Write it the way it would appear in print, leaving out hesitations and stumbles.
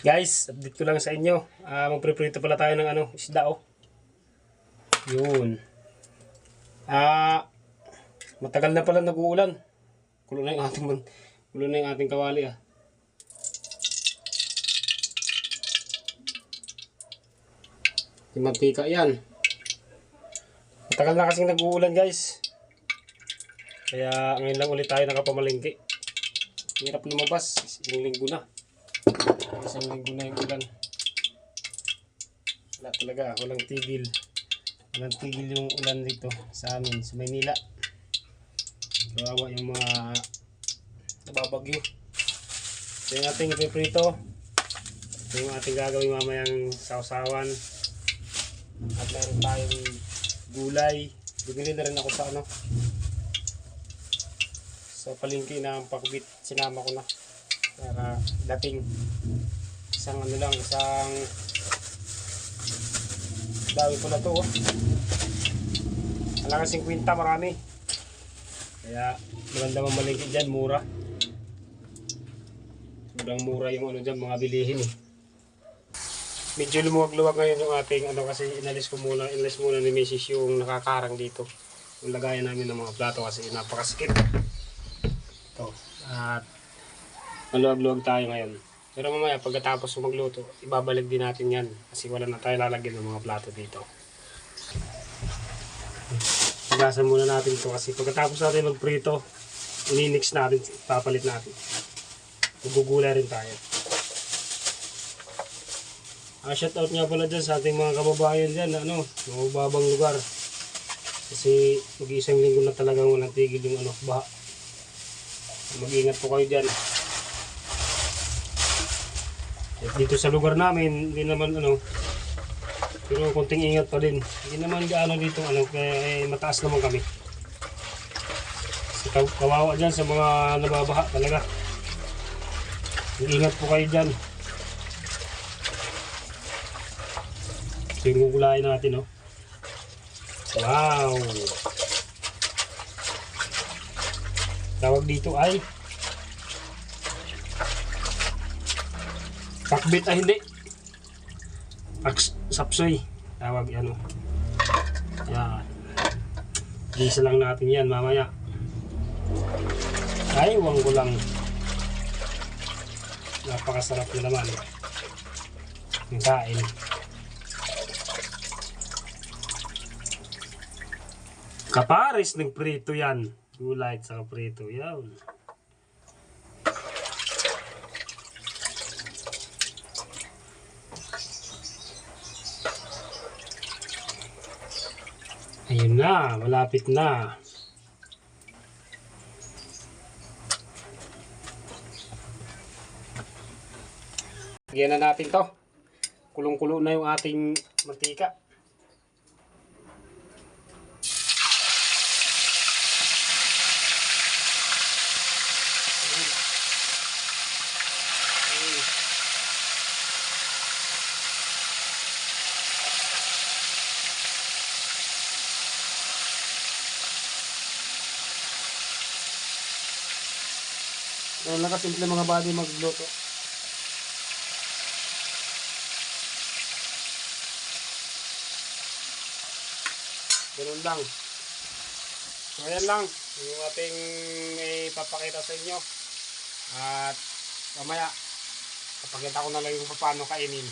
Guys, update ko lang sa inyo. Magpreprito pala tayo ng isda oh. Yun. Matagal na pala nag-uulan. Kulo na yung ating kawali ah. Yung mantika yan. Matagal na kasing nag-uulan guys. Kaya ngayon lang ulit tayo nakapamalingki. Hirap lumabas. Isang linggo na yung ulan. Wala talaga, walang tigil. Walang tigil yung ulan dito sa amin, sa Maynila. Kawawa yung mga nababagyo. Ito yung ating ipiprito. Ito yung ating gagawin mamayang sausawan. At meron tayong gulay. Bumili na rin ako sa palengke ng pakbit. Sinama ko na para dating isang dami po na to oh. Alangan 50 marami. Kaya maganda mamalingki dyan, mura. Sobrang mura yung dyan, mga bilihin eh. Medyo lumuwag-luwag ngayon yung ating kasi inalis muna ni Mrs. yung nakakarang dito. Yung lagayan namin ng mga plato kasi napakasikip. Ito. At maluwag-luwag tayo ngayon. Pero mamaya pagkatapos magluto, ibabalik din natin yan. Kasi wala na tayo lalagyan ng mga plato dito. Pagasan muna natin ito kasi pagkatapos natin magprito, ininix natin, papalit natin. Magugulay rin tayo. Shoutout nga pala dyan sa ating mga kababayan dyan, mababang lugar. Kasi mag-iisang linggo na talagang walang tigil yung baha. Mag-ingat po kayo dyan. Dito sa lugar namin, hindi naman pero konting ingat pa din. Hindi naman gaano dito kaya mataas naman kami. Kasi kawawa dyan sa mga nababaha talaga. Ingat po kayo dyan. So yung gugulayin natin oh. Wow! Tawag dito ay pakbit hindi. Sapsoy. Tawag yan. Yan. Gisa lang natin yan mamaya. Ay, huwag ko lang. Napakasarap na naman. Yung kain. Kapares ng prito yan. Gulay sa prito. Yan. Ayun na, malapit na. Lagyan na natin to. Kulong-kulo na yung ating mantika. Ganun lang kasimple mga buddy magluto. Ganun lang. So ayan lang yung ating ipapakita sa inyo. At mamaya papakita ko na lang yung paano kainin.